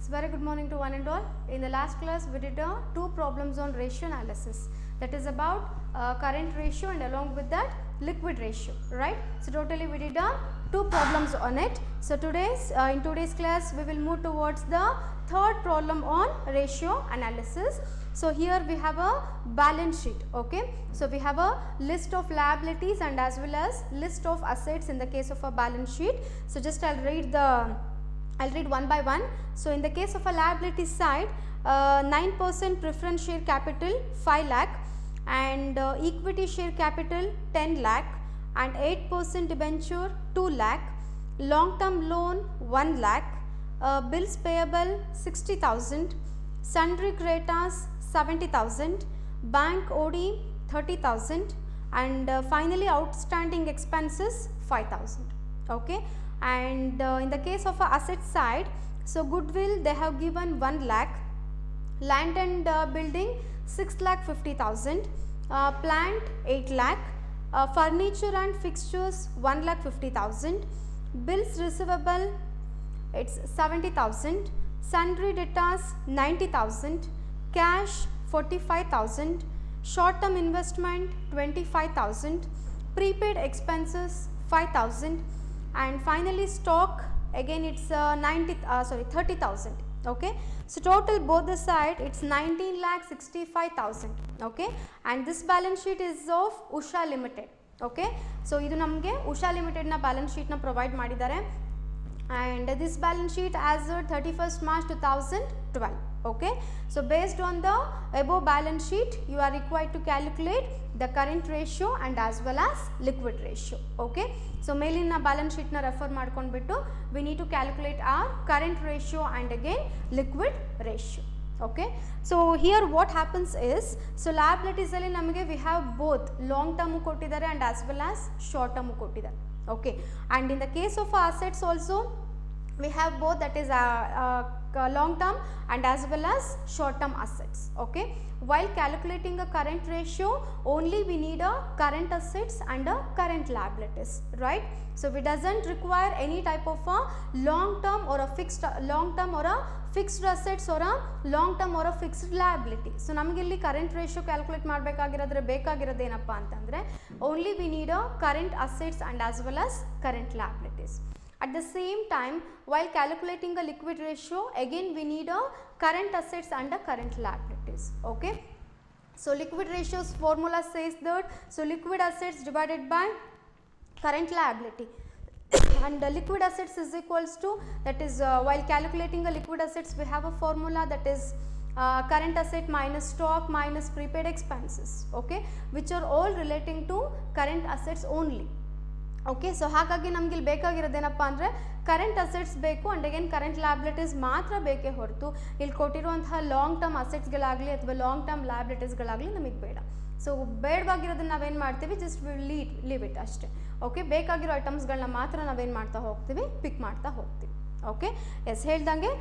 Very good morning to one and all. In the last class we did two problems on ratio analysis, that is about current ratio and along with that liquid ratio, right. So totally we did two problems on it. So in today's class we will move towards the third problem on ratio analysis. So here we have a balance sheet, okay. So we have a list of liabilities and as well as list of assets in the case of a balance sheet. So just I'll read one by one. So in the case of a liability side, 9% preference share capital 5 lakh and equity share capital 10 lakh and 8% debenture 2 lakh, long term loan 1 lakh, bills payable 60,000, sundry creditors 70,000, bank OD 30,000 and finally outstanding expenses 5,000, okay. And in the case of a asset side, so goodwill they have given 1 lakh, land and building 6 lakh 50,000, plant 8 lakh, furniture and fixtures 1 lakh 50,000, bills receivable it's 70,000, sundry debtors 90,000, cash 45,000, short term investment 25,000, prepaid expenses 5,000 and finally stock again it's 30,000, okay. So total both the side it's 19 lakh 65,000, okay, and this balance sheet is of Usha Limited, okay. So idu namge Usha Limited na balance sheet na provide madidare and this balance sheet as 31st March 2012, okay. So based on the above balance sheet you are required to calculate the current ratio and as well as liquid ratio, okay. So ಮೇಲಿನ balance sheet na refer ಮಾಡ್ಕೊಂಡ್ಬಿಟ್ಟು we need to calculate our current ratio and again liquid ratio, okay. So here what happens is, so liabilities alli namage we have both long term ಕೊಟ್ಟಿದ್ದಾರೆ and as well as short term ಕೊಟ್ಟಿದ್ದಾರೆ, okay. And in the case of assets also we have both, that is long term and as well as short term assets, okay. While calculating a current ratio only we need a current assets and a current liabilities, right. So it doesn't require any type of a long term or a fixed assets or a long term or a fixed liability. So ನಮಗೆ ಇಲ್ಲಿ current ratio calculate ಮಾಡಬೇಕಾಗಿರೋದ್ರೆ ಬೇಕಾಗಿರೋದು ಏನಪ್ಪಾ ಅಂತಂದ್ರೆ only we need a current assets and as well as current liabilities. At the same time, while calculating a liquid ratio, again we need a current assets and a current liabilities, okay. So liquid ratios formula says that, so liquid assets divided by current liability and liquid assets is equals to, that is while calculating a liquid assets we have a formula, that is current asset minus stock minus prepaid expenses, okay, which are all relating to current assets only, okay. So ಹಾಗಾಗಿ ನಮಗೆ ಇಲ್ಲಿ ಬೇಕಾಗಿರೋದೇನಪ್ಪ ಅಂದರೆ current assets ಬೇಕು and again current liabilities ಮಾತ್ರ ಬೇಕೇ ಹೊರತು ಇಲ್ಲಿ ಕೊಟ್ಟಿರುವಂತಹ ಲಾಂಗ್ ಟರ್ಮ್ ಅಸೆಟ್ಸ್ಗಳಾಗಲಿ ಅಥವಾ ಲಾಂಗ್ ಟರ್ಮ್ ಲ್ಯಾಬಿಲಿಟೀಸ್ಗಳಾಗಲಿ ನಮಗೆ ಬೇಡ. ಸೊ ಬೇಡವಾಗಿರೋದನ್ನ ನಾವೇನು ಮಾಡ್ತೀವಿ, ಜಸ್ಟ್ ಲೀವ್ ಇಟ್ ಅಷ್ಟೇ, ಓಕೆ. ಬೇಕಾಗಿರೋ ಐಟಮ್ಸ್ಗಳನ್ನ ಮಾತ್ರ ನಾವೇನು ಮಾಡ್ತಾ ಹೋಗ್ತೀವಿ, ಪಿಕ್ ಮಾಡ್ತಾ ಹೋಗ್ತೀವಿ, ಓಕೆ. ಎಸ್ ಹೇಳ್ದಂಗೆ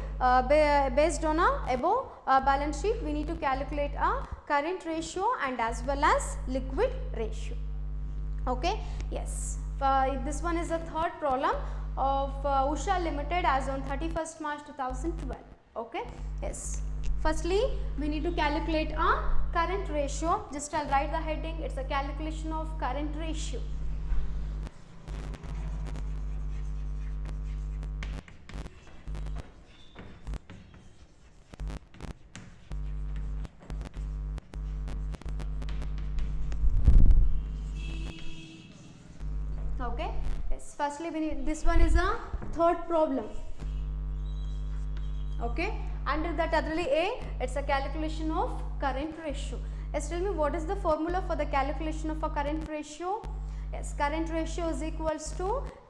based on above balance sheet we need to calculate a current ratio and as well as liquid ratio, okay. Yes, this one is the third problem of Usha Limited as on 31st March 2012, okay. Yes, firstly we need to calculate a current ratio. Just I'll write the heading, it's a calculation of current ratio. Okay. Yes, firstly we need, this one is a third problem, okay. Under that adrili A, it's a calculation of current ratio. Yes, tell me what is the formula for the calculation of a current ratio? Yes, current ratio is equals to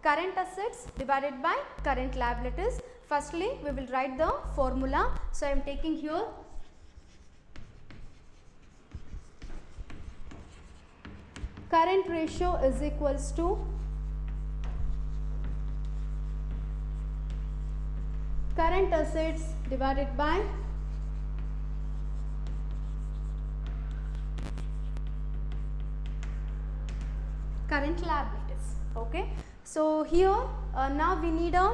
current assets divided by current liabilities. Firstly we will write the formula. So I am taking here current ratio is equals to current assets divided by current liabilities, okay. So here now we need a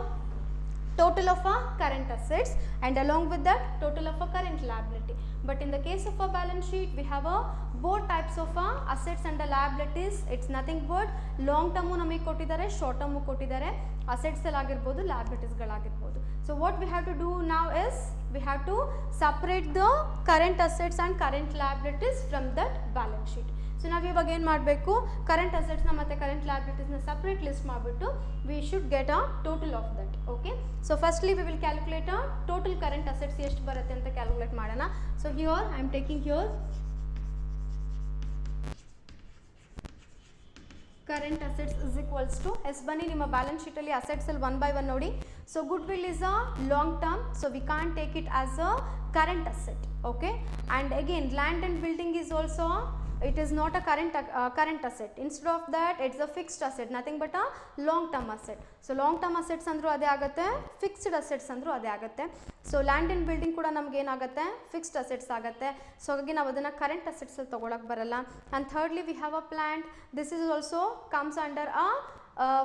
total of a current assets and along with that total of a current liability. But in the case of a balance sheet, we have a both types of assets and liabilities. It's nothing but long term ನಮಗೆ ಕೊಟ್ಟಿದ್ದಾರೆ, short term ಕೊಟ್ಟಿದ್ದಾರೆ, assets ಆಗಿರಬಹುದು, liabilities ಗಳಾಗಿರಬಹುದು. So what we have to do now is we have to separate the current assets and current liabilities from that balance sheet. So ನಾವು ಇವಾಗ ಏನು ಮಾಡಬೇಕು, current ಅಸೆಟ್ಸ್ನ ಮತ್ತು ಕರೆಂಟ್ ಲಯಬಿಲಿಟೀಸ್ನ ಸಪ್ರೇಟ್ ಲಿಸ್ಟ್ ಮಾಡಿಬಿಟ್ಟು we should get a total of that. Okay, so firstly we will calculate a total current assets ಎಷ್ಟು ಬರುತ್ತೆ ಅಂತ ಕ್ಯಾಲ್ಕುಲೇಟ್ ಮಾಡೋಣ. So here I am taking here current assets is equals to yes. ಬನ್ನಿ ನಿಮ್ಮ balance ಶೀಟಲ್ಲಿ ಅಸೆಟ್ಸಲ್ಲಿ one by one ನೋಡಿ. So goodwill is a long term, so we can't take it as a current asset. Okay, and again land and building is also it is not a current asset. Instead of that it's a fixed asset, nothing but a long term asset. So long term assets andru ade agutte, fixed assets andru ade agutte. So land and building kuda namage ಏನು ಆಗುತ್ತೆ, fixed assets ಆಗುತ್ತೆ. So ಹಾಗಾಗಿ ನಾವು ಅದನ್ನು current assets ಅಲ್ಲಿ ತಗೊಳಕ್ಕೆ ಬರಲ್ಲ. And thirdly we have a plant, this is also comes under a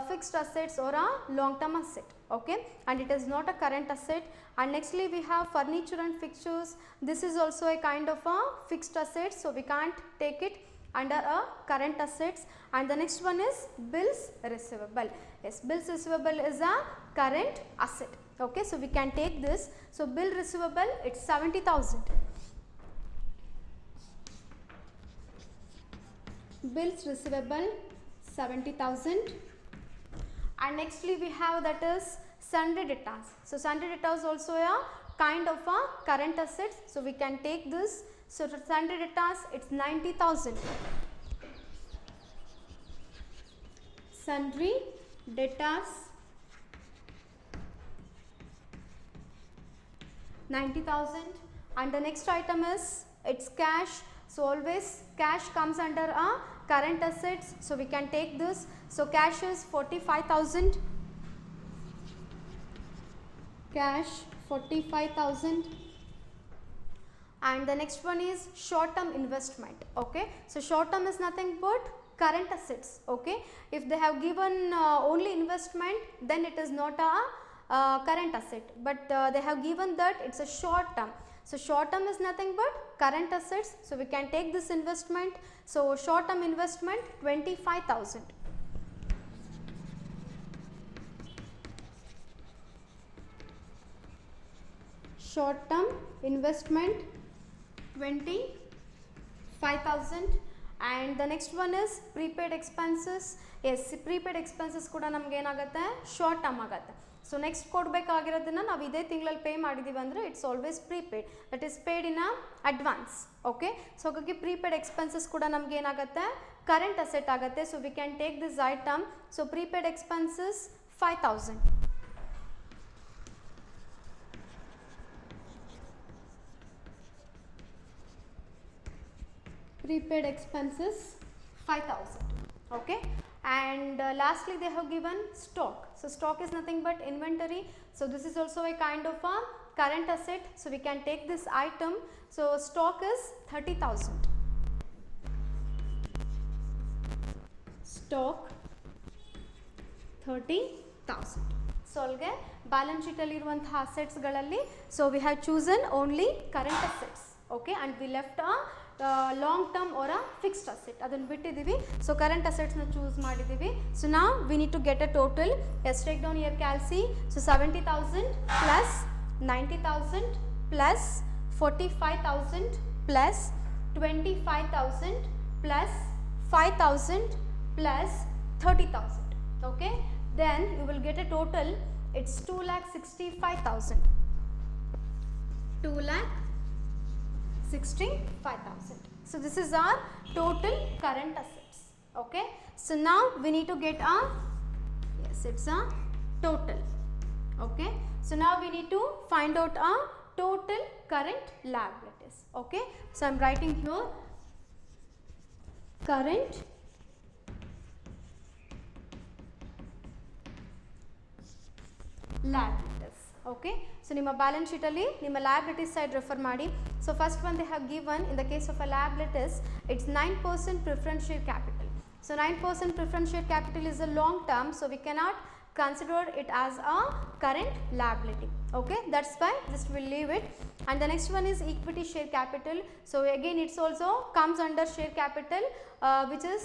fixed assets or a long term asset. Okay, and it is not a current asset. And nextly we have furniture and fixtures, this is also a kind of a fixed asset, so we can't take it under a current assets. And the next one is bills receivable. Yes, bills receivable is a current asset. Okay, so we can take this. So bill receivable, it's 70,000. Bills receivable 70,000. And nextly we have that is sundry debtors. So sundry debtors also a kind of a current assets, so we can take this. So for sundry debtors it's 90,000. Sundry debtors 90,000. And the next item is it's cash. So always cash comes under a current assets, so we can take this. So cash is 45,000. Cash 45,000. And the next one is short term investment. Okay, so short term is nothing but current assets. Okay, if they have given only investment, then it is not a current asset, but they have given that it's a short term. So short term is nothing but current assets, so we can take this investment. So short term investment 25,000. Short term investment 25,000. And the next one is prepaid expenses. Yes, prepaid expenses kuda namage enagutte short term agutte. So next ಕೊಡಬೇಕಾಗಿರೋದನ್ನ ನಾವು ಇದೇ ತಿಂಗಳಲ್ಲಿ pay ಮಾಡಿದೀವಿ ಅಂದರೆ it's always prepaid, that is paid in advance. Okay, so ಹಾಗಾಗಿ prepaid expenses ಕೂಡ ನಮಗೆ ಏನಾಗುತ್ತೆ, current asset ಆಗುತ್ತೆ. So we can take this item. So prepaid expenses 5,000. Prepaid expenses 5,000. Okay, and lastly they have given stock. So stock is nothing but inventory, so this is also a kind of a current asset, so we can take this item. So stock is 30,000. Stock 30,000. So alge balance sheet alli iruvanತಹ assets galalli, so we have chosen only current assets. Okay, and we left a long term or a fixed asset ಅದನ್ನು ಬಿಟ್ಟಿದ್ದೀವಿ. So current ಅಸೆಟ್ಸ್ನ choose ಮಾಡಿದ್ದೀವಿ. So ನಾವು we need to get a total. Yes take down here ಕ್ಯಾಲ್ಸಿ. So 70,000 plus 90,000 plus 45,000 plus 25,000 plus 5,000 plus 30,000. Okay, then you will get a total. It's 2,65,000. 2,65,000. So this is our total current assets. Okay, so now we need to get a, yes, it's a total. Okay, so now we need to find out a total current liabilities. Okay, so I'm writing here current liabilities. Okay, so ನಿಮ್ಮ balance ಶೀಟಲ್ಲಿ ನಿಮ್ಮ liabilities side refer ಮಾಡಿ. So first one they have given in the case of a liabilities it's 9% preference share capital. So 9% preference share capital is a long term, so we cannot consider it as a current liability. Okay, that's why just we'll leave it. And the next one is equity share capital. So again it's also comes under share capital, which is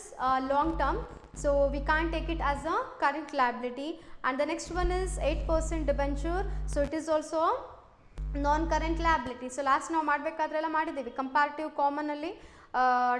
long term, so we can't take it as a current liability. And the next one is 8% debenture, so it is also non current liability. So last ನಾವು ಮಾಡಬೇಕಾದ್ರೆಲ್ಲ ಮಾಡಿದ್ದೀವಿ comparative ಕಾಮನಲ್ಲಿ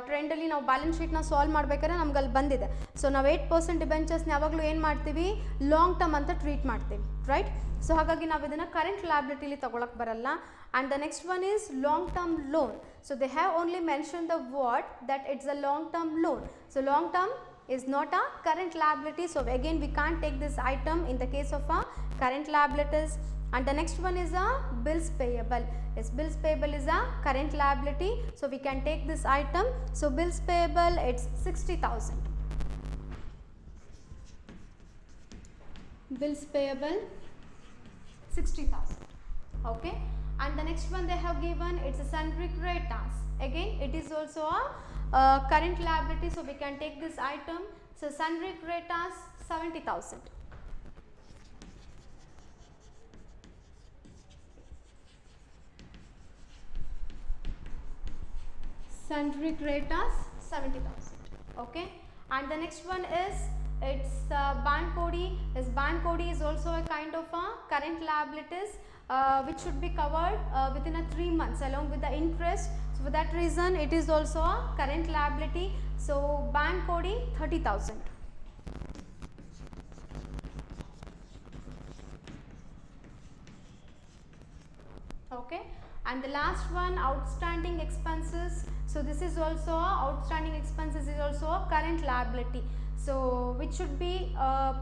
ಟ್ರೆಂಡಲ್ಲಿ ನಾವು balance ಶೀಟ್ನ solve ಮಾಡಬೇಕಾದ್ರೆ ನಮ್ಗೆ ಅಲ್ಲಿ ಬಂದಿದೆ. So ನಾವು 8% ಡಿಬೆಂಚರ್ಸ್ನ ಯಾವಾಗಲೂ ಏನು ಮಾಡ್ತೀವಿ, ಲಾಂಗ್ ಟರ್ಮ್ ಅಂತ ಟ್ರೀಟ್ ಮಾಡ್ತೀವಿ, ರೈಟ್. ಸೊ ಹಾಗಾಗಿ ನಾವು ಇದನ್ನು ಕರೆಂಟ್ ಲ್ಯಾಬಿಲಿಟಿಲಿ ತೊಗೊಳಕ್ಕೆ ಬರಲ್ಲ. And the next one is long term loan. So they have only mention the word that it's a long term loan. So long term is not a current liability, so again we can't take this item in the case of a current liabilities. And the next one is a bills payable. Yes, bills payable is a current liability, so we can take this item. So bills payable, it's 60,000. Bills payable 60,000. Okay, and the next one they have given, it's a sundry creditors. Again it is also a current liability, so we can take this item. So sundry creditors 70,000. Sundry creditors 70,000. Okay, and the next one is it's ban kodi. Yes, ban kodi is also a kind of a current liabilities, which should be covered within a 3 months along with the interest. So for that reason it is also a current liability. So ban kodi 30,000. Okay, and the last one, outstanding expenses. So this is also outstanding expenses is also a current liability, so which should be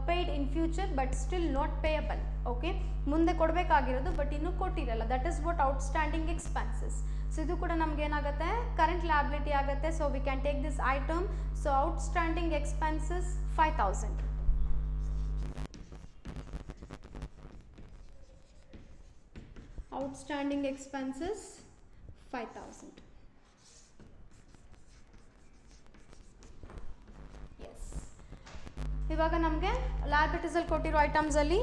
paid in future but still not payable. Okay, ಮುಂದೆ ಕೊಡಬೇಕಾಗಿರೋದು but ಇನ್ನೂ ಕೊಟ್ಟಿರಲ್ಲ, that is what outstanding expenses. So ಇದು ಕೂಡ ನಮ್ಗೆ ಏನಾಗುತ್ತೆ, current liability ಆಗುತ್ತೆ. So we can take this item. So outstanding expenses 5,000. Outstanding expenses 5,000. Yes, ಇವಾಗ ನಮಗೆ ಲ್ಯಾಬಿಲಿಟೀಸಲ್ಲಿ ಕೊಟ್ಟಿರೋ ಐಟಮ್ಸಲ್ಲಿ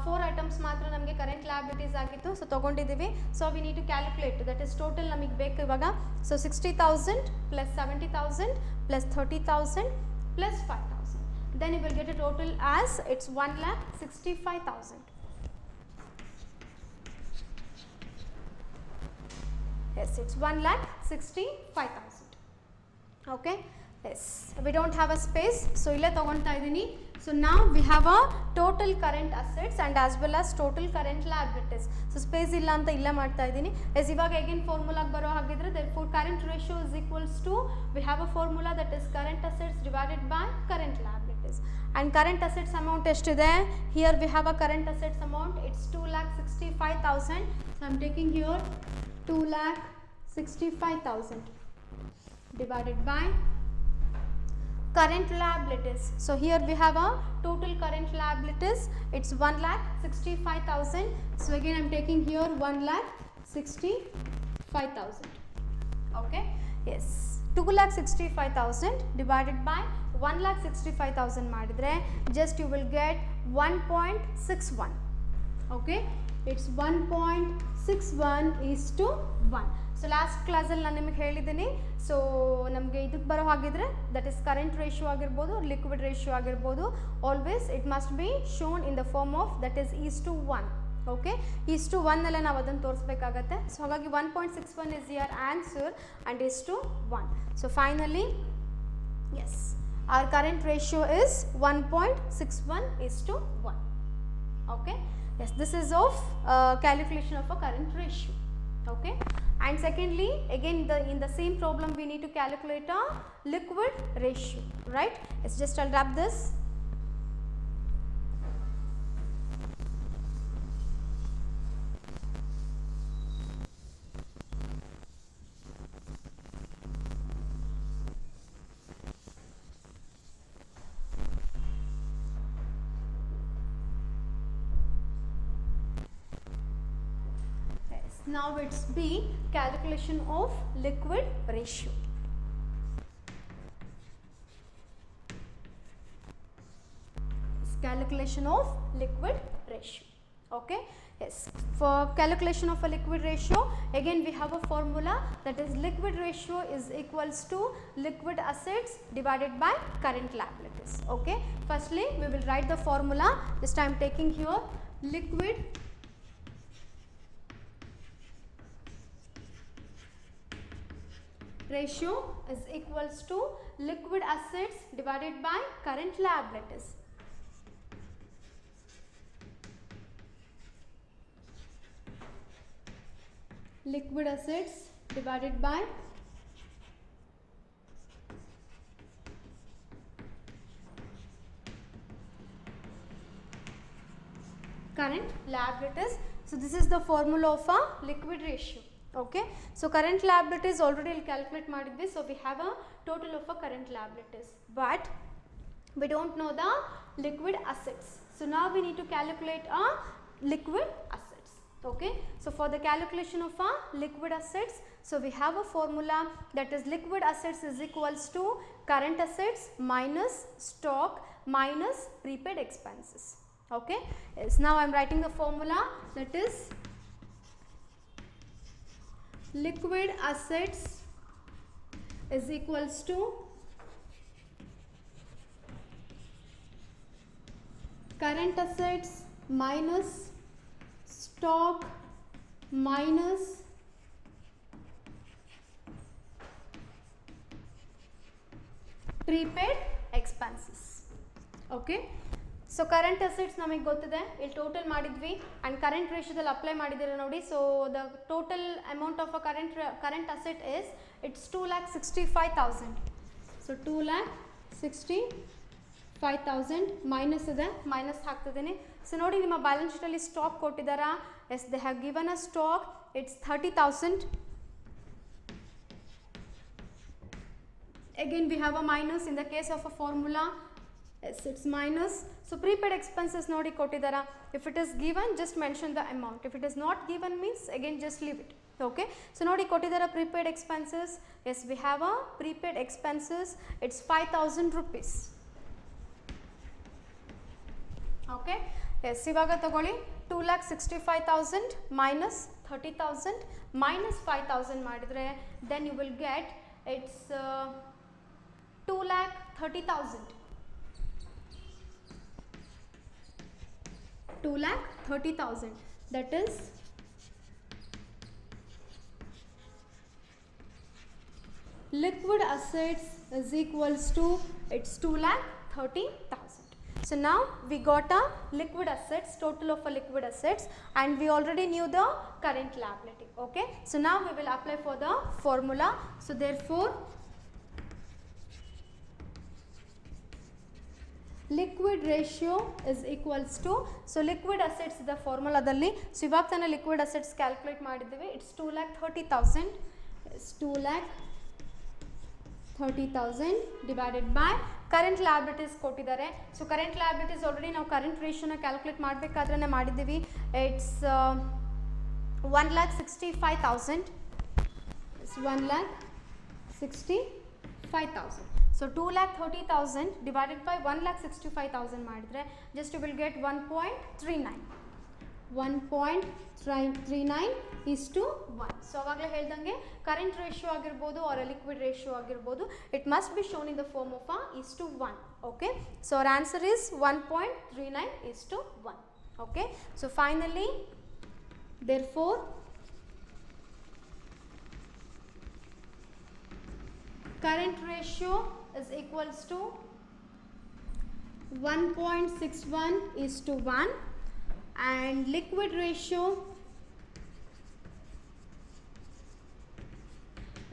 4 ಐಟಮ್ಸ್ ಮಾತ್ರ ನಮಗೆ ಕರೆಂಟ್ ಲ್ಯಾಬಿಲಿಟೀಸ್ ಆಗಿತ್ತು. ಸೊ ತೊಗೊಂಡಿದ್ದೀವಿ. So we need to calculate, that is total ನಮಗೆ ಬೇಕು ಇವಾಗ. So 60,000 plus 70,000 plus 30,000 plus 5,000, then you will get a total as it's 1,65,000. Yes, it's 1,65,000. Okay, yes, we don't have a space, so ille tagonta idini. So now we have a total current assets and as well as total current liabilities. So space illa anta illa ಮಾಡ್ತಾ ಇದೀನಿ. As ಇವಾಗ again formula ಬರೋ ಹಾಗಿದ್ರೆ, therefore current ratio is equals to, we have a formula that is current assets divided by current liabilities. And current assets amount ಎಷ್ಟಿದೆ, here we have a current assets amount, it's 2,65,000. So I am taking here 2,65,000 divided by current liabilities. So here we have a total current liabilities, it's 1,65,000. So again I am taking here 1,65,000. Okay, yes, 2,65,000 divided by 1,65,000 ಮಾಡಿದ್ರೆ just you will get 1.61. Okay, it's 1.61:1. So last ಕ್ಲಾಸಲ್ಲಿ ನಾನು ನಿಮಗೆ ಹೇಳಿದ್ದೀನಿ. So ನಮಗೆ ಇದಕ್ಕೆ ಬರೋ ಹಾಗಿದ್ರೆ that is current ratio ಆಗಿರ್ಬೋದು, ಲಿಕ್ವಿಡ್ ರೇಷಿಯೋ ಆಗಿರ್ಬೋದು, always it must be shown in the form of that is 1:1. Okay, 1:1 ಅಲ್ಲೇ ನಾವು ಅದನ್ನು ತೋರಿಸ್ಬೇಕಾಗತ್ತೆ. ಸೊ ಹಾಗಾಗಿ 1.61 is your answer and 1:1. So finally yes, our current ratio is 1.61:1. Okay, yes, this is of calculation of a current ratio. Okay, and secondly again in the same problem we need to calculate a liquid ratio, right? It's just I'll wrap this. Now it's B, calculation of liquid ratio. calculation of liquid ratio. Okay, yes, for calculation of a liquid ratio, again we have a formula, that is liquid ratio is equals to liquid assets divided by current liabilities. Okay, firstly we will write the formula. Just I am taking here liquid ratio is equals to liquid assets divided by current liabilities. Liquid assets divided by current liabilities. So this is the formula of a liquid ratio. Okay, so current liabilities already will calculate madidvi, so we have a total of a current liabilities, but we don't know the liquid assets. So now we need to calculate a liquid assets. Okay, so for the calculation of a liquid assets, so we have a formula, that is liquid assets is equals to current assets minus stock minus prepaid expenses. Okay, yes, now I am writing the formula, that is liquid assets is equals to current assets minus stock minus prepaid expenses. Okay, so current assets ನಮಗೆ ಗೊತ್ತಿದೆ, ಇಲ್ಲಿ total ಮಾಡಿದ್ವಿ and current ratioದಲ್ಲಿ apply ಮಾಡಿದ್ದೀರಾ ನೋಡಿ. So the total amount of a current asset is, it's 2,65,000. so 2,65,000 minus ಇದೆ, minus ಹಾಕ್ತಿದ್ದೀನಿ. So ನೋಡಿ ನಿಮ್ಮ ಬ್ಯಾಲೆನ್ಸ್ ಶೀಟಲ್ಲಿ ಸ್ಟಾಕ್ ಕೊಟ್ಟಿದ್ದಾರಾ? Yes, they have given a stock, it's 30,000. again we have a minus in the case of a formula. Yes, it's minus. So prepaid expenses nodi kottidara. If it is given, just mention the amount. If it is not given, means again just leave it. Okay, so nodi kottidara prepaid expenses. Yes, we have a prepaid expenses, it's 5,000 rupees. Okay, yes, ivaga tagoli 2,65,000 minus 30,000 minus 5,000 madidre, then you will get, it's 2,30,000. 2,30,000, that is liquid assets is equals to, it's 2,30,000. So now we got a liquid assets, total of a liquid assets, and we already knew the current liability. Okay, so now we will apply for the formula. So therefore liquid ratio is equals to, so liquid assets the formula dalli, so ivaga tana liquid assets calculate ಮಾಡಿದ್ದೀವಿ, it's 2,30,000, it's 2,30,000 divided by current liabilities ಕೊಟ್ಟಿದ್ದಾರೆ. So current liabilities already ನಾವು current ratio ನ calculate ಮಾಡಬೇಕಾದ್ರೆ ಮಾಡಿದ್ದೀವಿ, it's 1,65,000, it's 1,65,000. So 2,30,000 divided by 1,65,000 ಮಾಡಿದ್ರೆ just you will get 1.39. 1.39 is to 1. So ಅವಾಗಲೇ ಹೇಳ್ದಂಗೆ current ratio ಆಗಿರ್ಬೋದು or liquid ratio ಆಗಿರ್ಬೋದು, it must be shown in the form of a is to 1. Okay, so our answer is 1.39 is to 1. Okay, so finally therefore current ratio is equals to 1.61 is to 1 and liquid ratio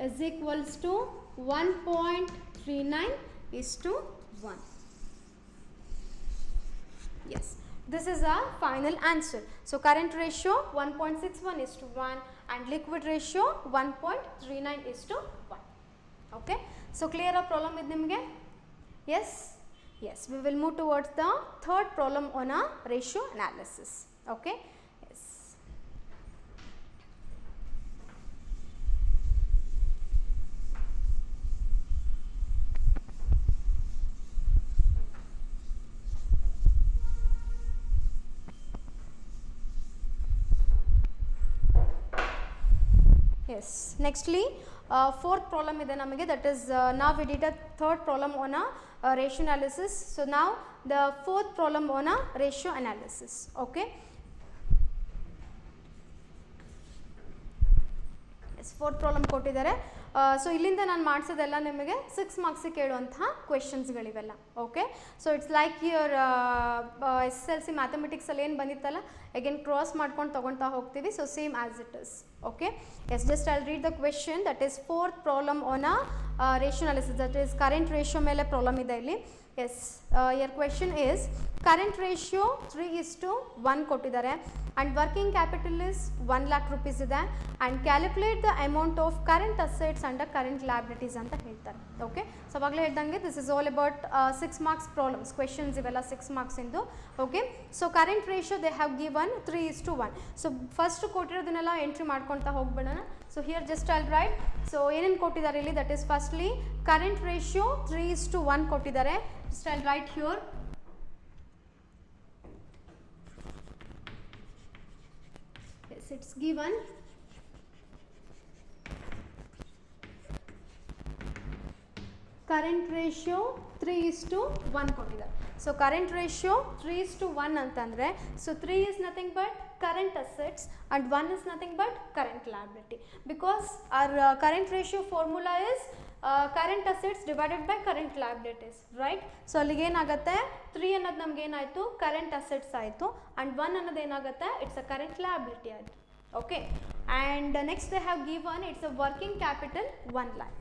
is equals to 1.39 is to 1. Yes, this is our final answer. So current ratio 1.61 is to 1 and liquid ratio 1.39 is to 1. Okay, so clear a problem with nimge? Yes, yes, we will move towards the third problem on a ratio analysis. Okay, yes. Yes, nextly fourth problem ಇದೆ ನಮಗೆ, that is now we did a third problem on a ratio analysis. So now the fourth problem on a ratio analysis. Okay, yes, fourth problem ಕೊಟ್ಟಿದ್ದಾರೆ. So ಇಲ್ಲಿಂದ ನಾನು ಮಾಡಿಸೋದೆಲ್ಲ ನಿಮಗೆ 6 ಮಾರ್ಕ್ಸಿಗೆ ಕೇಳುವಂತಹ ಕ್ವೆಶನ್ಸ್ಗಳಿವೆಲ್ಲ. Okay, so it's like your SSLC ಮ್ಯಾಥಮೆಟಿಕ್ಸಲ್ಲಿ ಏನು ಬಂದಿತ್ತಲ್ಲ, ಅಗೇನ್ ಕ್ರಾಸ್ ಮಾಡ್ಕೊಂಡು ತೊಗೊಳ್ತಾ ಹೋಗ್ತೀವಿ. So same as it is. Okay, yes, just I'll read the question. That is fourth problem on a ratio analysis, that is current ratio ಮೇಲೆ problem ಇದೆ ಇಲ್ಲಿ. Yes, your question is current ratio 3:1 ಕೊಟ್ಟಿದ್ದಾರೆ and working capital is 1 lakh rupees ಇದೆ and calculate the amount of current assets under current liabilities ಅಂತ ಹೇಳ್ತಾರೆ. Okay, so ಅವಾಗಲೇ ಹೇಳ್ದಂಗೆ this is all about 6 marks problems, questions ಇವೆಲ್ಲ 6 marks ಇಂದು. Okay, so current ratio they have given 3:1. So first ಕೊಟ್ಟಿರೋದನ್ನೆಲ್ಲ entry ಮಾಡ್ಕೊಳ್ತಾ ಹೋಗ್ಬಿಡೋಣ. So here just I'll write. So ಏನೇನು ಕೊಟ್ಟಿದ್ದಾರೆ ಇಲ್ಲಿ, that is firstly current ratio 3:1 ಕೊಟ್ಟಿದ್ದಾರೆ. Just I'll write here. Yes, it's given current ratio 3:1 ಕೊಟ್ಟಿದ್ದಾರೆ. So current ratio 3:1 ಅಂತಂದರೆ, so 3 is nothing but current assets and 1 is nothing but current liability, because our current ratio formula is current assets divided by current liabilities, right? So ಅಲ್ಲಿಗೆ ಏನಾಗುತ್ತೆ, 3 ಅನ್ನೋದು ನಮ್ಗೆ ಏನಾಯಿತು, current assets ಆಯಿತು, and 1 ಅನ್ನೋದು ಏನಾಗುತ್ತೆ, it's a current liability ಆಯಿತು. Okay, and next they have given it's a working capital 1 lakh.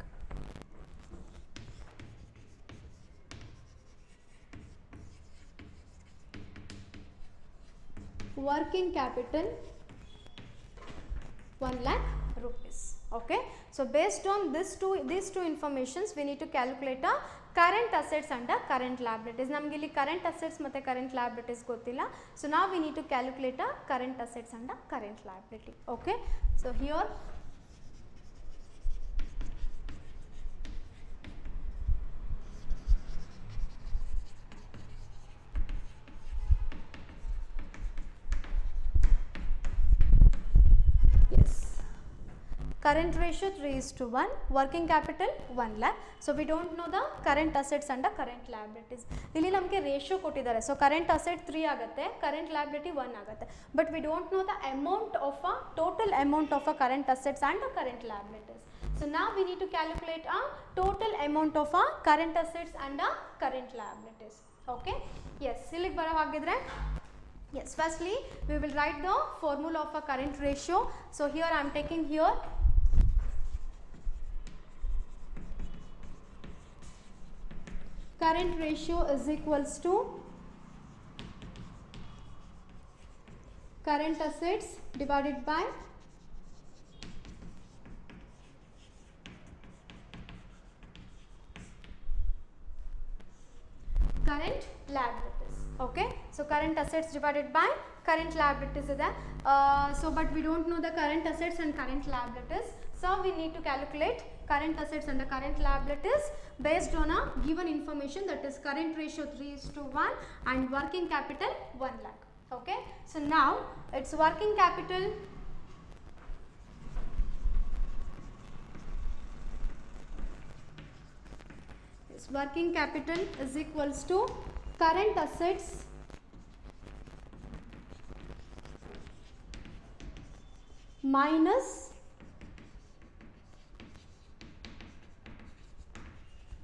Working capital 1 lakh rupees. Okay, so based on these two informations we need to calculate a current assets and a current liabilities. ನಮಗೆ ಇಲ್ಲಿ current assets ಮತ್ತು current liabilities ಗೊತ್ತಿಲ್ಲ. So now we need to calculate a current assets and a current liability. Okay, so here current ratio 3:1, working capital 1 lakh. So we don't know the current assets and the current liabilities. ಇಲ್ಲಿ ನಮಗೆ ratio ಕೊಟ್ಟಿದ್ದಾರೆ. So current asset 3 ಆಗುತ್ತೆ, current liability 1 ಆಗುತ್ತೆ, but we don't know the amount of a total amount of a current assets and current liabilities. So now we need to calculate a total amount of a current assets and a current liabilities. Okay, yes, ಇಲ್ಲಿಗೆ ಬರೋ ಹಾಗಿದ್ರೆ, yes, firstly we will write the formula of a current ratio. So here I am taking here current ratio is equals to current assets divided by current liabilities. Okay, so current assets divided by current liabilities ಇದೆ. So but we don't know the current assets and current liabilities, so we need to calculate current assets and the current liabilities based on a given information, that is current ratio 3:1 and working capital 1 lakh. Okay, so now its working capital working capital is equals to current assets minus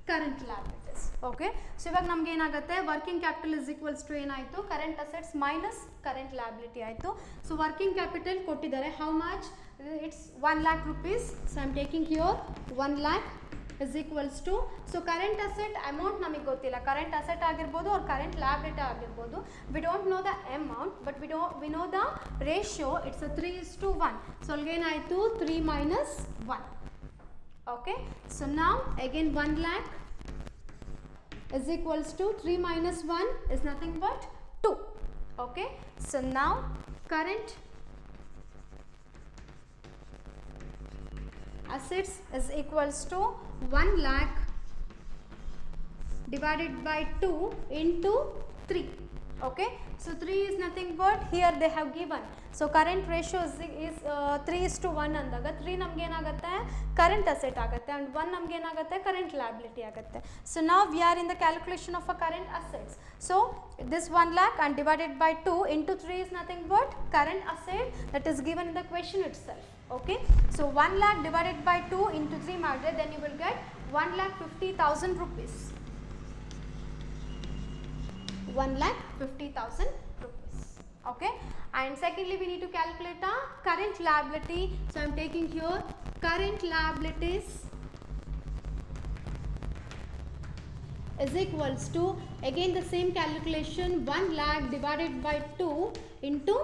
current liabilities. Okay, so ಇವಾಗ ನಮಗೆ ಏನಾಗುತ್ತೆ, working capital is equals to ಏನಾಯಿತು, current assets minus current liability ಆಯಿತು. So working capital ಕೊಟ್ಟಿದ್ದಾರೆ, how much, it's 1 lakh rupees. So I am taking here 1 lakh is equals to, so current asset amount ನಮಗೆ ಗೊತ್ತಿಲ್ಲ, current asset ಆಗಿರ್ಬೋದು or current liability ಆಗಿರ್ಬೋದು, we don't know the amount but we know the ratio, it's a 3:1. so ಅಲ್ಲಿಗೇನಾಯಿತು, 3 minus 1. Okay, so now again 1 lakh is equals to 3 minus 1 is nothing but 2. Okay, so now current assets is equals to 1 lakh divided by 2 into 3. Okay, so 3 is nothing but here they have given, so current ratio is 3:1 ಅಂದಾಗ 3 ನಮಗೆ ಏನಾಗುತ್ತೆ current asset ಆಗುತ್ತೆ and 1 ನಮಗೆ ಏನಾಗುತ್ತೆ current liability ಆಗುತ್ತೆ. So now we are in the calculation of a current assets. So this 1 lakh and divided by 2 into 3 is nothing but current asset that is given in the question itself. Okay, so 1 lakh divided by 2 into 3 ಮಾಡಿದ್ರೆ then you will get 1,50,000 rupees. 1,50,000 rupees. Okay, and secondly we need to calculate a current liability. So I am taking here current liabilities is equals to, again the same calculation, 1 lakh divided by 2 into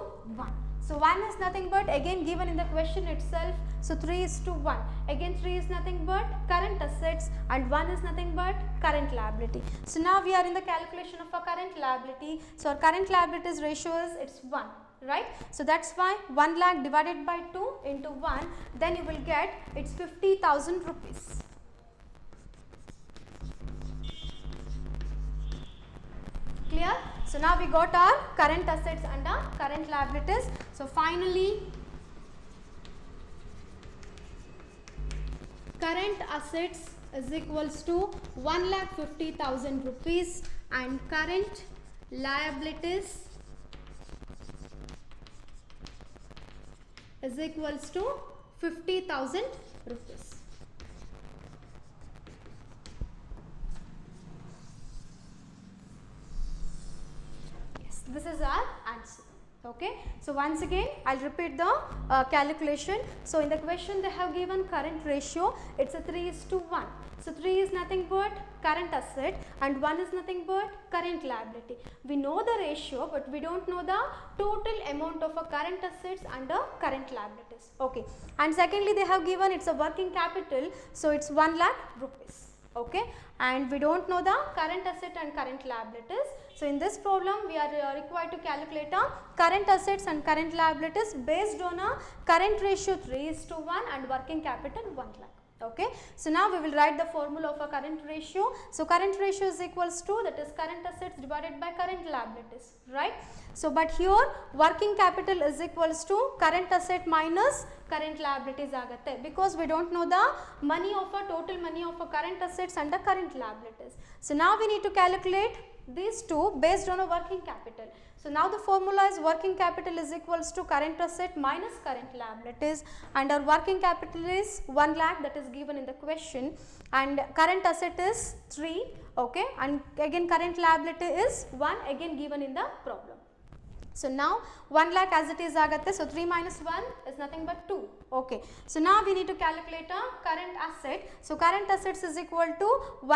1. So 1 is nothing but again given in the question itself, so 3:1. Again 3 is nothing but current assets and 1 is nothing but current liability. So now we are in the calculation of a current liability. So our current liabilities ratio is it's 1, right? So that's why 1 lakh divided by 2 into 1, then you will get it's 50,000 rupees. Clear? So now we got our current assets and our current liabilities. So finally current assets is equals to 1,50,000 rupees and current liabilities is equals to 50,000 rupees. Yes, this is our answer. Okay, so once again I'll repeat the calculation. So in the question they have given current ratio, it's a 3:1. So 3 is nothing but current asset and 1 is nothing but current liability. We know the ratio but we don't know the total amount of a current assets and a current liabilities. Okay, and secondly they have given it's a working capital, so it's 1 lakh rupees. Okay, and we don't know the current asset and current liabilities. So in this problem we are required to calculate a current assets and current liabilities based on a current ratio 3:1 and working capital 1 lakh. Okay, so now we will write the formula of a current ratio. So current ratio is equals to, that is current assets divided by current liabilities, right? So but here working capital is equals to current asset minus current liabilities ಆಗುತ್ತೆ, because we don't know the money of a total money of a current assets and the current liabilities. So now we need to calculate these two based on a working capital. So now the formula is working capital is equals to current asset minus current liabilities, and our working capital is 1 lakh that is given in the question, and current asset is 3, okay, and again current liability is 1 again given in the problem. So now 1 lakh as it is ಆಗುತ್ತೆ, so 3 minus 1 is nothing but 2. Okay, so now we need to calculate a current asset. So current assets is equal to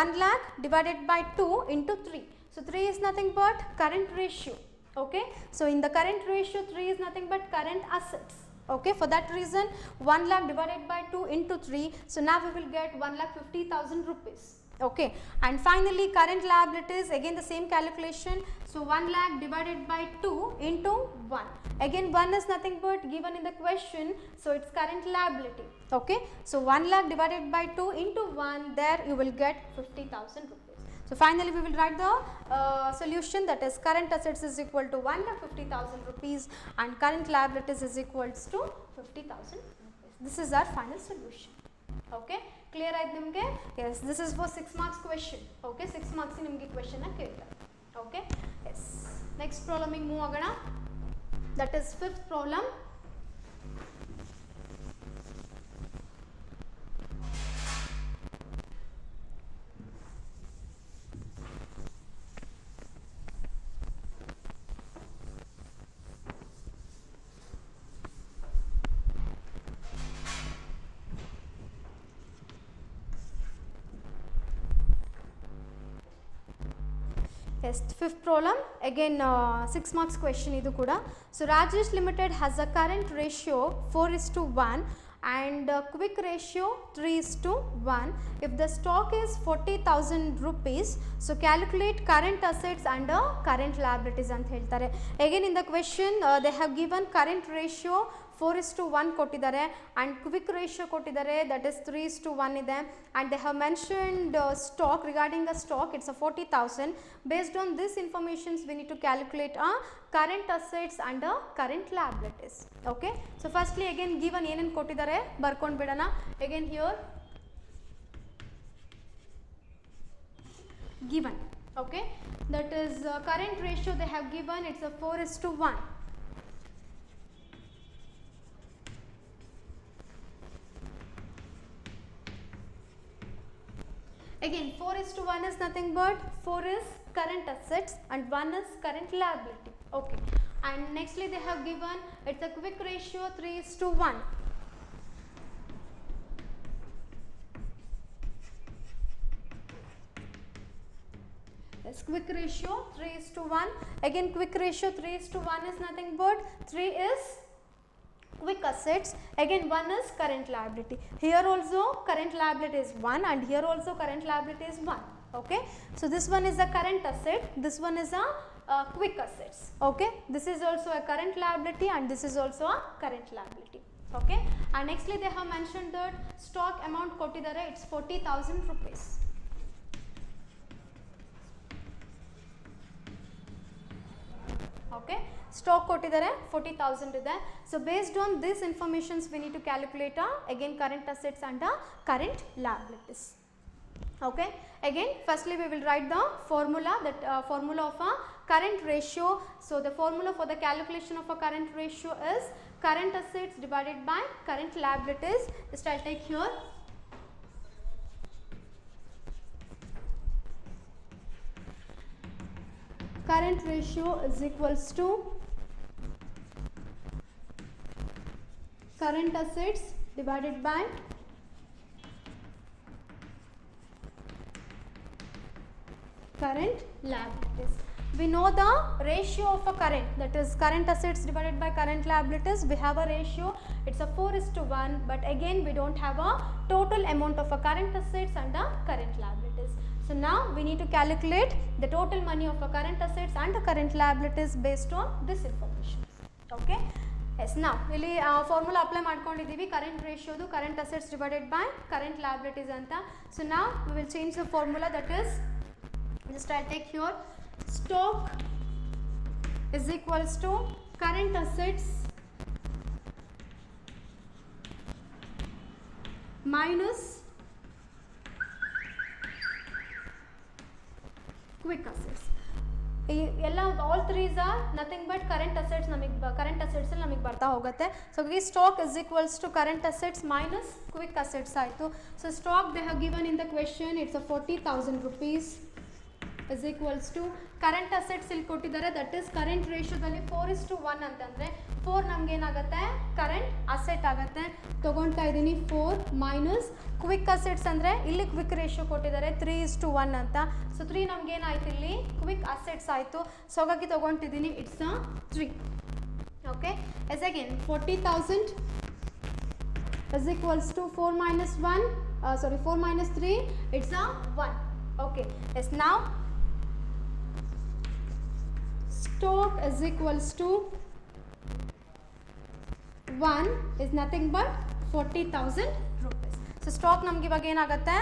1 lakh divided by 2 into 3. So 3 is nothing but current ratio. Okay, so in the current ratio 3 is nothing but current assets. Okay, for that reason 1 lakh divided by 2 into 3, so now we will get 1,50,000 rupees. Okay, and finally current liabilities, again the same calculation. So 1 lakh divided by 2 into 1, again 1 is nothing but given in the question, so it's current liability. Okay, so 1 lakh divided by 2 into 1, there you will get 50,000 rupees. So finally we will write the solution, that is current assets is equal to 1,50,000 rupees and current liabilities is equals to 50,000 rupees. This is our final solution. Okay, clear ಆಯ್ತು ನಿಮಗೆ? Yes, this is for 6 marks question. Okay, 6 marks ನಿಮಗೆ question ಕೇಳ್ತಾರೆ. Okay, yes. Next problem ಗೆ move ಆಗೋಣ. That is 5th problem. Yes, 5th problem, again 6 marks question idu kuda. So Rajesh Limited has a current ratio 4:1 and quick ratio 3:1. If the stock is 40,000 rupees, so calculate current assets and current liabilities anta heltare. Again in the question they have given current ratio 4:1 ಕೊಟ್ಟಿದ್ದಾರೆ and quick ratio ಕೊಟ್ಟಿದ್ದಾರೆ that is 3:1 ಇದೆ and they have mentioned stock regarding a stock it's a 40,000 based on this informations we need to calculate a current assets and a current liabilities okay so firstly again given ಏನೇನು ಕೊಟ್ಟಿದ್ದಾರೆ ಬರ್ಕೊಂಡು ಬಿಡೋಣ again here given okay that is current ratio they have given it's a 4:1 again 4:1 is nothing but 4 is current assets and 1 is current liability okay and nextly they have given it's a quick ratio 3:1 quick ratio 3:1 again quick ratio 3:1 is nothing but 3 is quick assets again 1 is current liability here also current liability is 1 and here also current liability is 1 okay so this one is a current asset this one is a quick assets okay this is also a current liability and this is also a current liability okay and nextly they have mentioned that stock amount kottidare it's 40,000 rupees okay stock ಕೊಟ್ಟಿದ್ದಾರೆ 40,000 ಇದೆ so based on this informations we need to calculate again current assets and current liabilities okay again firstly we will write the formula that formula of a current ratio so the formula for the calculation of a current ratio is current assets divided by current liabilities just I'll take here current ratio is equals to current assets divided by current liabilities. We know the ratio of a current that is current assets divided by current liabilities we have a ratio it's a 4:1 but again we don't have a total amount of a current assets and a current liabilities. So now we need to calculate the total money of a current assets and the current liabilities based on this information. Okay. Yes. Now, ಇಲ್ಲಿ formula apply ಮಾಡ್ಕೊಂಡಿದ್ದೀವಿ current ratio ದು current assets divided by current liabilities ಅಂತ. So now we will change the formula that is just I'll take here stock is equals to current assets minus quick assets ಎಲ್ಲ all threes are nothing but current assets ನಮಗೆ current assets ಅಲ್ಲಿ ನಮಗೆ ಬರ್ತಾ ಹೋಗುತ್ತೆ so ಈ stock is equals to current assets minus quick assets ಆಯಿತು so stock they have given in the question it's a 40,000 rupees is equals to current assets ಇಲ್ಲಿ ಕೊಟ್ಟಿದ್ದಾರೆ that is current ರೇಷಿಯೋದಲ್ಲಿ 4:1 ಅಂತಂದರೆ 4 ನಮ್ಗೆ ಏನಾಗುತ್ತೆ ಕರೆಂಟ್ ಅಸೆಟ್ ಆಗುತ್ತೆ ತೊಗೊಳ್ತಾ ಇದ್ದೀನಿ 4 ಮೈನಸ್ ಕ್ವಿಕ್ ಅಸೆಟ್ಸ್ ಅಂದರೆ ಇಲ್ಲಿ ಕ್ವಿಕ್ ರೇಷಿಯೋ ಕೊಟ್ಟಿದ್ದಾರೆ 3:1 ಅಂತ ಸೊ 3 ನಮ್ಗೆ ಏನಾಯ್ತು ಇಲ್ಲಿ ಕ್ವಿಕ್ ಅಸೆಟ್ಸ್ ಆಯಿತು ಸೊ ಹಾಗಾಗಿ ತೊಗೊಳ್ತಿದ್ದೀನಿ it's a 3 okay yes again 40,000 is equals to 4 minus 3 it's a 1 okay yes now stock is equals to 1 is nothing but 40,000 rupees so stock ನಮ್ಗೆ ಇವಾಗ ಏನಾಗುತ್ತೆ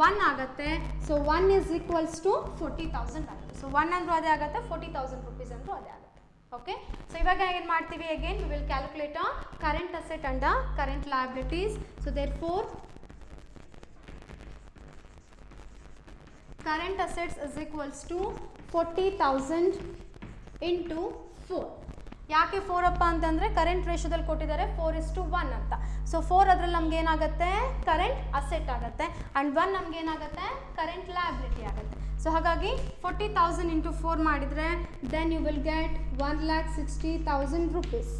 1 ಆಗುತ್ತೆ so 1 is equals to 40,000 ಆಗುತ್ತೆ so 1 ಅಂದ್ರೂ ಅದೇ ಆಗುತ್ತೆ 40,000 rupees ಅಂದ್ರೂ ಅದೇ ಆಗುತ್ತೆ okay so ಇವಾಗ ಏನು ಮಾಡ್ತೀವಿ again we will calculate a current asset and a current liabilities so therefore current assets is equals to 40,000 into 4 ಯಾಕೆ 4 ಅಪ್ಪ ಅಂತಂದರೆ ಕರೆಂಟ್ ರೇಷಿಯೋದಲ್ಲಿ ಕೊಟ್ಟಿದ್ದಾರೆ 4:1 ಅಂತ ಸೊ 4 ಅದರಲ್ಲಿ ನಮ್ಗೆ ಏನಾಗುತ್ತೆ ಕರೆಂಟ್ ಅಸೆಟ್ ಆಗುತ್ತೆ ಆ್ಯಂಡ್ 1 ನಮ್ಗೆ ಏನಾಗುತ್ತೆ ಕರೆಂಟ್ ಲಯಬಿಲಿಟಿ ಆಗುತ್ತೆ ಸೊ ಹಾಗಾಗಿ 40,000 into 4 ಮಾಡಿದರೆ then you will get 1,60,000 rupees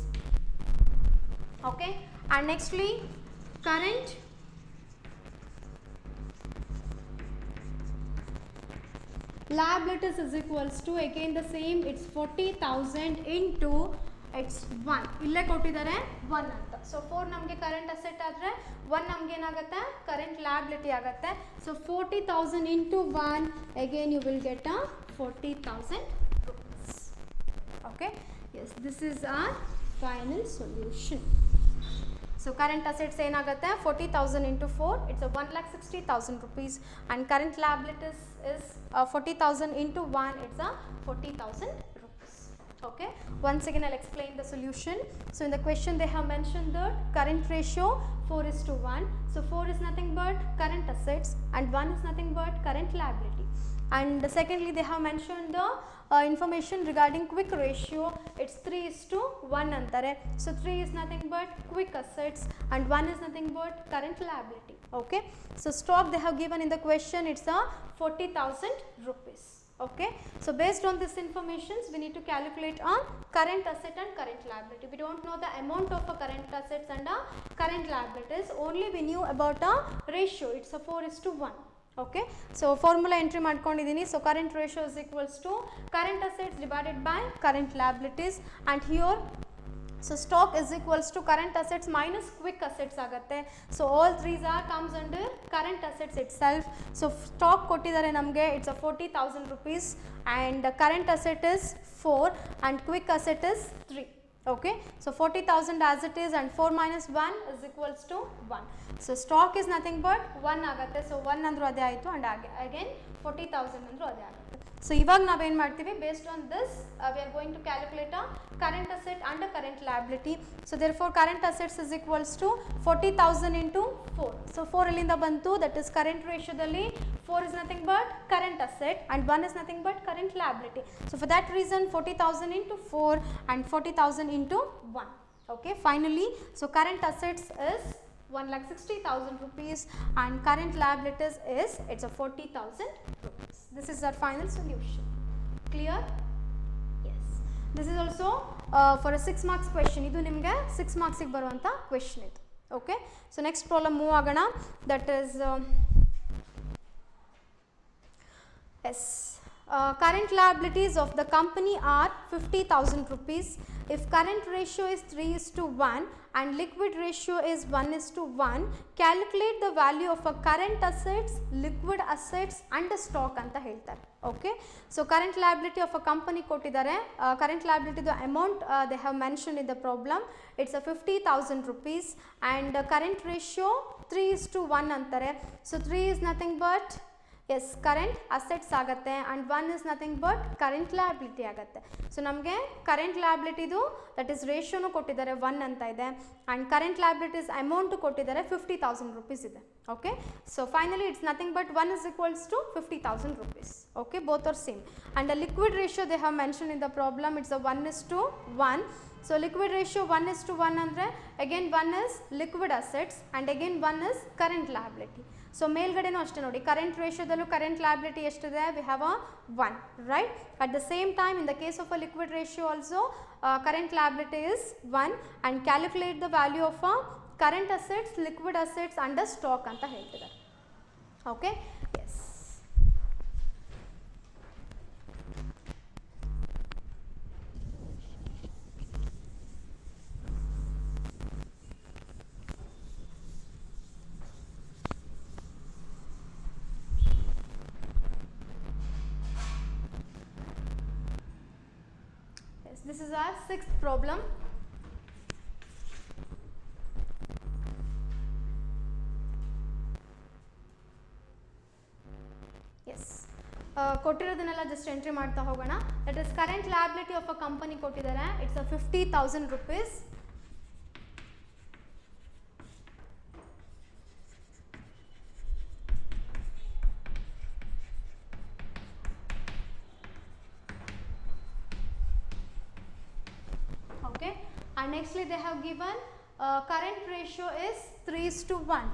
okay and nextly current liabilities is equals to again the same it's 40,000 into it's 1 ಇಲ್ಲೇ ಕೊಟ್ಟಿದ್ದಾರೆ 1 ಅಂತ ಸೊ 4 ನಮಗೆ ಕರೆಂಟ್ ಅಸೆಟ್ ಆದರೆ 1 ನಮ್ಗೆ ಏನಾಗುತ್ತೆ ಕರೆಂಟ್ ಲಯಬಿಲಿಟಿ ಆಗುತ್ತೆ so 40,000 into 1 again you will get a 40,000 rupees okay yes this is our final solution So current assets ಏನಾಗುತ್ತೆ 40,000 into 4, it's a 1,60,000 rupees, and current liabilities is 40,000 into 1, it's a 40,000 rupees. Okay, once again I'll explain the solution. So in the question they have mentioned the current ratio 4:1. So 4 is nothing but current assets and 1 is nothing but current liability. And secondly they have mentioned the information regarding quick ratio, it's 3:1 antare. So 3 is nothing but quick assets and 1 is nothing but current liability. Okay, so stock they have given in the question, it's a 40,000 rupees. Okay, so based on this information we need to calculate on current asset and current liability. We don't know the amount of a current assets and a current liabilities, only we knew about a ratio, it's a 4:1. Okay, so formula entry ಮಾಡ್ಕೊಂಡಿದ್ದೀನಿ. So current ratio is equals to current assets divided by current liabilities, and here so stock is equals to current assets minus quick assets ಆಗುತ್ತೆ. So all threes are comes under current assets itself. So stock ಕೊಟ್ಟಿದ್ದಾರೆ ನಮಗೆ, it's a 40,000 rupees, and current asset is 4 and quick asset is 3. Okay, so 40,000 as it is, and 4 minus 1 is equals to 1. So stock is nothing but 1 ಆಗುತ್ತೆ. So 1 ಅಂದ್ರೂ ಅದೇ ಆಯಿತು, and again 40,000 ಅಂದ್ರೂ ಅದೇ ಆಗುತ್ತೆ. So ಇವಾಗ ನಾವೇನು ಮಾಡ್ತೀವಿ, based on this we are going to calculate a current asset and a current liability. So therefore current assets is equals to 40,000 into 4. So 4 ಎಲ್ಲಿಂದ ಬಂತು, that is current ratio ದಲ್ಲಿ 4 is nothing but current asset and 1 is nothing but current liability. So for that reason 40,000 into 4 and 40,000 into 1. Okay, finally so current assets is 1,60,000 rupees and current liabilities is, it's a 40,000 rupees. This is our final solution. Clear? Yes. This is also for a 6 marks question. Idu nimge 6 marks ಗೆ ಬರುವಂತ question ಇದು. Okay, so next problem move ಆಗೋಣ. That is yes, current liabilities of the company are 50,000 rupees. If current ratio is 3:1 and liquid ratio is 1:1, calculate the value of a current assets, liquid assets and stock ಅಂತ ಹೇಳ್ತಾರೆ. Okay, so current liability of a company ಕೊಟ್ಟಿದ್ದಾರೆ, current liability the amount they have mentioned in the problem, it's a 50,000 rupees, and current ratio 3:1 ಅಂತಾರೆ. So 3 is nothing but yes current assets ಆಗುತ್ತೆ, and 1 is nothing but current liability ಆಗುತ್ತೆ. So ನಮಗೆ current liabilityದು that is ratioನು ಕೊಟ್ಟಿದ್ದಾರೆ 1 ಅಂತ ಇದೆ, and current liabilities amount ಕೊಟ್ಟಿದ್ದಾರೆ 50,000 rupees ಇದೆ. Okay, so finally it's nothing but 1 is equals to 50,000 rupees. Okay, both are same, and the liquid ratio they have mentioned in the problem, it's a 1:1. So liquid ratio 1:1 ಅಂದರೆ again 1 is liquid assets and again 1 is current liability. So ಮೇಲ್ಗಡೆನೂ ಅಷ್ಟೇ ನೋಡಿ, current ರೇಷಿಯೋದಲ್ಲೂ current liability ಎಷ್ಟಿದೆ, we have a 1, right. At the same time in the case of a liquid ratio also current liability is 1, and calculate the value of a current assets, liquid assets and stock ಅಂತ ಹೇಳ್ತಿದ್ದಾರೆ. Okay, yes. This is our 6th problem. Yes, ಕೊಟ್ಟಿರೋದನ್ನೆಲ್ಲ just entry ಮಾಡ್ತಾ ಹೋಗೋಣ. That is current liability of a company ಕೊಟ್ಟಿದ್ದಾರೆ, it's a 50,000 rupees. And nextly they have given current ratio is 3:1.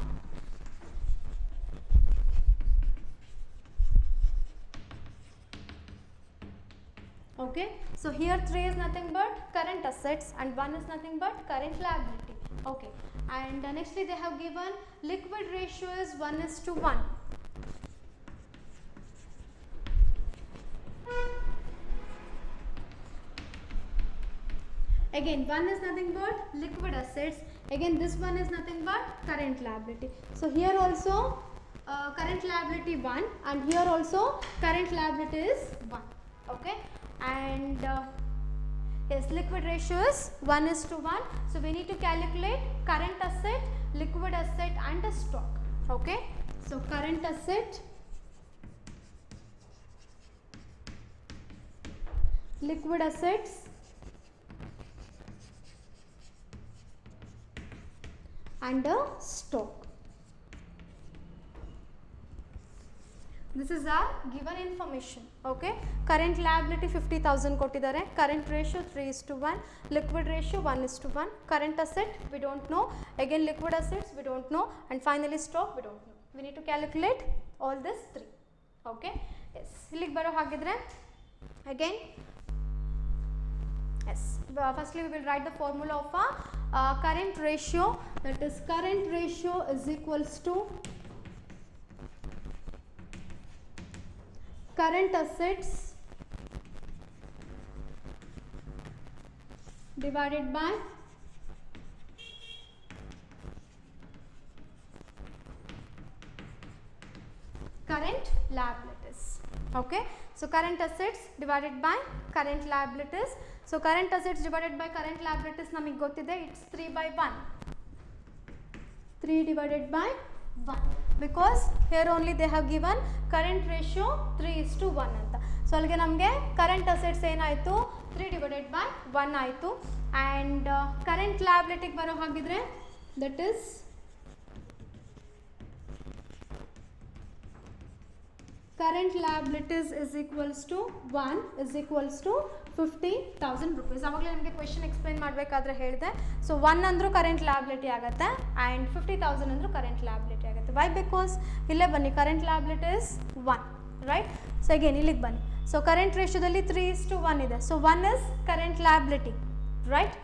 Okay, so here 3 is nothing but current assets and 1 is nothing but current liability. Okay, and nextly they have given liquid ratio is 1:1. Again 1 is nothing but liquid assets, again this one is nothing but current liability. So here also current liability 1 and here also current liability is 1. Okay, and Yes, liquid ratio is 1:1. So we need to calculate current asset, liquid asset and a stock. Okay. So current asset, liquid assets and a stock. This is our given information. Okay. Current liability 50,000 ಕೊಟ್ಟಿದ್ದಾರೆ. Current ratio 3:1. Liquid ratio 1:1. Current asset we don't know. Again liquid assets we don't know. And finally stock we don't know. We need to calculate all this 3. Okay. Yes. ಇಲ್ಲಿಗೆ ಬರೋ ಹಾಗಿದ್ರೆ again. Yes. Firstly we will write the formula of a current ratio. That is current ratio is equals to current assets divided by current liabilities. Okay. So current assets divided by current liabilities. So current assets divided by current liabilities ನಮಗೆ ಗೊತ್ತಿದೆ, it's 3/1. 3 divided by 1 because here only they have given current ratio 3:1 ಅಂತ. So ಅಲ್ಲಿಗೆ ನಮಗೆ current assets ಏನಾಯಿತು 3 divided by 1 ಆಯಿತು. And current liability ಬರೋ ಹಾಗಿದ್ರೆ that is current liabilities is equals to 1 is equals to 50,000 rupees. ಆವಾಗಲೇ ನಮಗೆ ಕ್ವೆಶನ್ ಎಕ್ಸ್ಪ್ಲೈನ್ ಮಾಡಬೇಕಾದ್ರೆ ಹೇಳಿದೆ. ಸೊ 1 ಅಂದರೂ ಕರೆಂಟ್ ಲ್ಯಾಬಿಲಿಟಿ ಆಗುತ್ತೆ ಆ್ಯಂಡ್ 50,000 ಅಂದರೂ ಕರೆಂಟ್ ಲ್ಯಾಬಿಲಿಟಿ ಆಗುತ್ತೆ. ವೈ ಬಿಕಾಸ್ ಇಲ್ಲೇ ಬನ್ನಿ current liability is 1 right. So again ಇಲ್ಲಿಗೆ ಬನ್ನಿ. ಸೊ ಕರೆಂಟ್ ರೇಷಿಯೋದಲ್ಲಿ 3:1 ಇದೆ. So 1 is current liability right.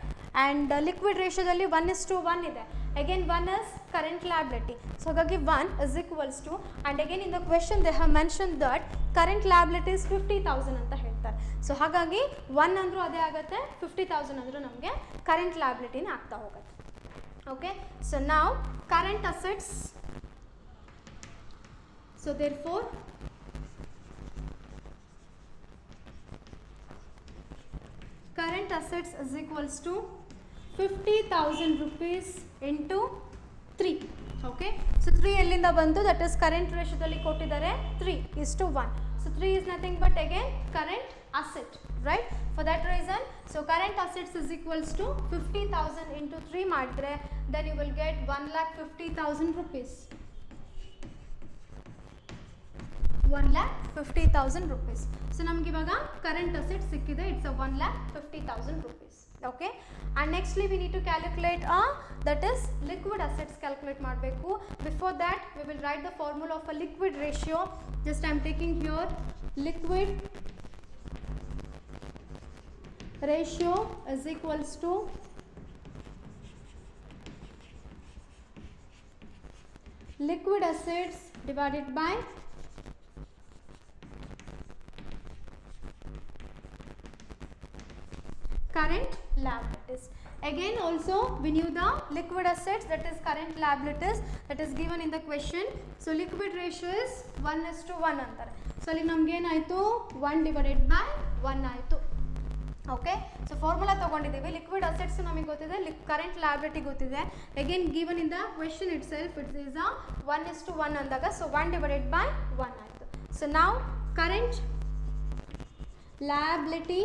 And liquid ರೇಷಿಯೋದಲ್ಲಿ 1:1 ಇದೆ. Again 1 is current liability. So ಹಾಗಾಗಿ 1 is equals to, and again in the question they have mentioned that current liability is 50,000 ಅಂತ ಹೇಳ್ತಾರೆ. So ಹಾಗಾಗಿ 1 ಅಂದರೂ ಅದೇ ಆಗುತ್ತೆ, 50,000 ಅಂದರೂ ನಮಗೆ ಕರೆಂಟ್ ಲಯಬಿಲಿಟಿನೇ ಆಗ್ತಾ ಹೋಗುತ್ತೆ. ಓಕೆ. ಸೊ ನಾವು current assets, so therefore current assets is equals to 50,000 rupees into 3. Okay. So 3 ಎಲ್ಲಿಂದ ಬಂತು, that is current ratioದಲ್ಲಿ ಕೊಟ್ಟಿದ್ದಾರೆ 3:1. So 3 is nothing but again current asset, right? For that reason, so current assets is equals to 50,000 into 3 ಮಾಡಿದ್ರೆ then you will get 1,50,000 rupees. 1,50,000 rupees. So ನಮಗೆ ಇವಾಗ current asset ಸಿಕ್ಕಿದೆ, it's a 1,50,000 rupees. Okay. And nextly we need to calculate that is liquid assets calculate ಮಾಡಬೇಕು. Before that we will write the formula of a liquid ratio. Just I am taking here liquid ratio is equals to liquid assets divided by current liabilities. Again also we knew the liquid assets, that is current liabilities, that is given in the question. So liquid ratio is 1:1 ಅಂತಾರೆ. So ಅಲ್ಲಿ ನಮ್ಗೆ ಏನಾಯಿತು 1 divided by 1 ಆಯಿತು. Okay. So formula ತೊಗೊಂಡಿದ್ದೀವಿ. Liquid assets ನಮಗೆ ಗೊತ್ತಿದೆ, current liability ಗೊತ್ತಿದೆ. Again given in the question itself it is 1:1 ಅಂದಾಗ ಸೊ 1 divided by 1 ಆಯಿತು. ಸೊ ನಾವು current liability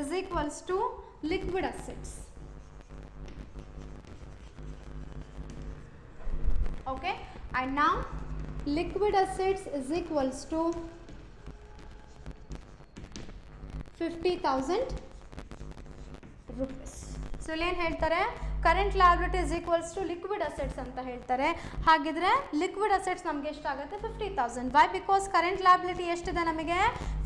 is equals to liquid assets. Okay. And now liquid assets is equals to 50,000 rupees. So ಇಲ್ಲಿ ಏನು ಹೇಳ್ತಾರೆ, current liability is equals to liquid assets ಅಂತ ಹೇಳ್ತಾರೆ. ಹಾಗಿದ್ರೆ liquid assets ನಮಗೆ ಎಷ್ಟಾಗುತ್ತೆ 50,000. ವೈ ಬಿಕಾಸ್ ಕರೆಂಟ್ ಲಯಬಿಲಿಟಿ ಎಷ್ಟಿದೆ ನಮಗೆ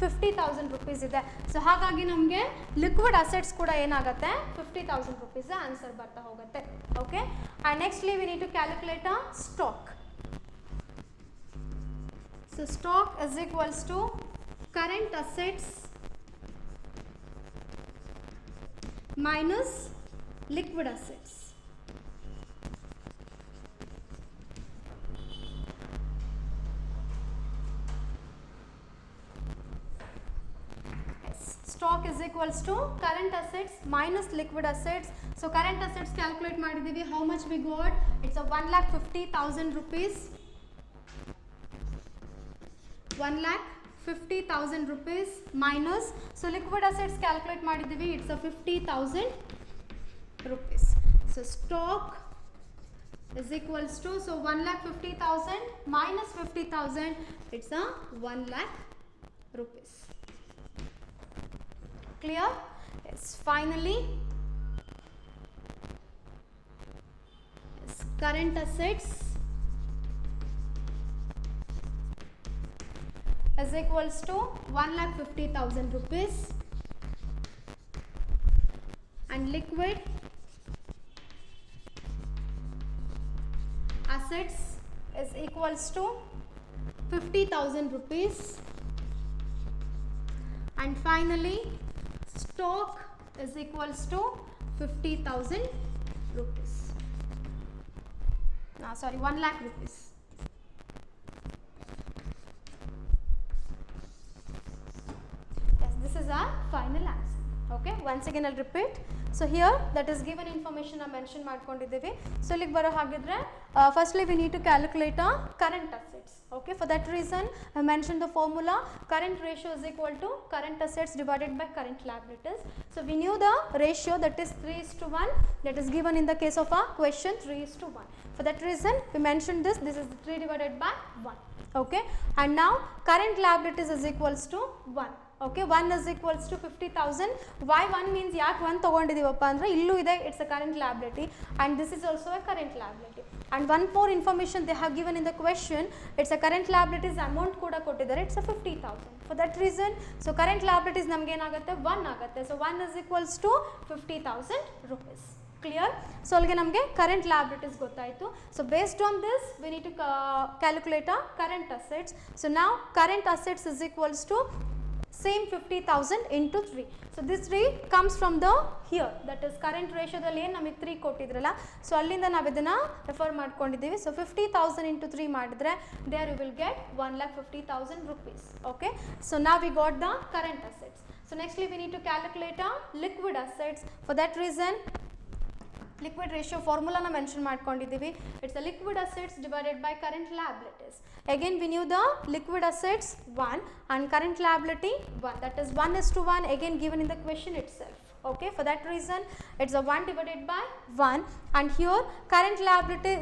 50,000 rupees ಇದೆ. ಸೊ ಹಾಗಾಗಿ ನಮಗೆ ಲಿಕ್ವಿಡ್ ಅಸೆಟ್ಸ್ ಕೂಡ ಏನಾಗುತ್ತೆ 50,000 rupees ಆನ್ಸರ್ ಬರ್ತಾ ಹೋಗುತ್ತೆ. Okay. And nextly we need to calculate a stock. So stock is equals to current assets minus liquid assets. equals to current assets minus liquid assets. So current assets calculate ಮಾಡಿದೀವಿ. How much we got? It's a 1,50,000 rupees. 1,50,000 rupees minus, so liquid assets calculate ಮಾಡಿದೀವಿ. It's a 50,000 rupees. So stock is equals to, so 1,50,000 minus 50,000, it's a 1 lakh rupees. Clear? Yes. Finally, yes, current assets is equals to 1,50,000 rupees and liquid assets is equals to 50,000 rupees and finally stock is equals to 50,000 rupees. No, sorry, 1 lakh rupees. Yes, this is our final answer. Okay, once again I'll repeat. So here that is given information I mentioned ಮಾಡ್ಕೊಂಡಿದ್ದೀವಿ. So ಇಲ್ಲಿಗೆ ಬರೋ ಹಾಗಿದ್ರೆ firstly we need to calculate our current assets. Okay, for that reason I mentioned the formula current ratio is equal to current assets divided by current liabilities. So we knew the ratio, that is 3:1, that is given in the case of our question 3:1. For that reason we mentioned this is 3 divided by 1. Okay, and now current liabilities is equals to 1. Okay, 1 is equals to 50,000. Why 1 means ಯಾಕೆ 1 ತಗೊಂಡಿದ್ದೀವಪ್ಪ ಅಂದರೆ ಇಲ್ಲೂ ಇದೆ, it's a current liability and this is also a current liability. And one more information they have given in the question, it's a current liabilities amount ಕೂಡ ಕೊಟ್ಟಿದ್ದಾರೆ, it's a 50,000. For that reason, so current liabilities ನಮ್ಗೆ ಏನಾಗುತ್ತೆ 1 ಆಗುತ್ತೆ. So 1 is equals to 50,000 rupees. Clear? So ಅಲ್ಲಿಗೆ ನಮಗೆ current liabilities ಗೊತ್ತಾಯಿತು. So based on this we need to calculate our current assets. So now current assets is equals to same 50,000 into 3. So this 3 comes from the here, that is current ratio ದಲ್ಲಿ ಏನು ನಮಗೆ 3 ಕೊಟ್ಟಿದ್ರಲ್ಲ, so ಅಲ್ಲಿಂದ ನಾವು ಇದನ್ನು refer ಮಾಡ್ಕೊಂಡಿದ್ದೀವಿ. So 50,000 into 3 ಮಾಡಿದ್ರೆ there you will get 1,50,000 rupees. Okay, so now we got the current assets. So nextly we need to calculate our liquid assets. For that reason liquid ratio formula na mention ಮಾಡ್ಕೊಂಡಿದ್ದೀವಿ. It's the liquid assets divided by current liabilities. Again we knew the liquid assets 1 and current liability 1, that is 1:1, again given in the question itself. Okay, for that reason it's a 1 divided by 1 and here current liability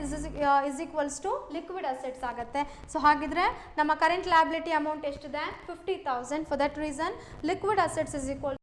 is equals to liquid assets ಆಗುತ್ತೆ. So ಹಾಗಿದ್ರೆ ನಮ್ಮ current liability amount ಎಷ್ಟಿದೆ 50,000. For that reason liquid assets is equals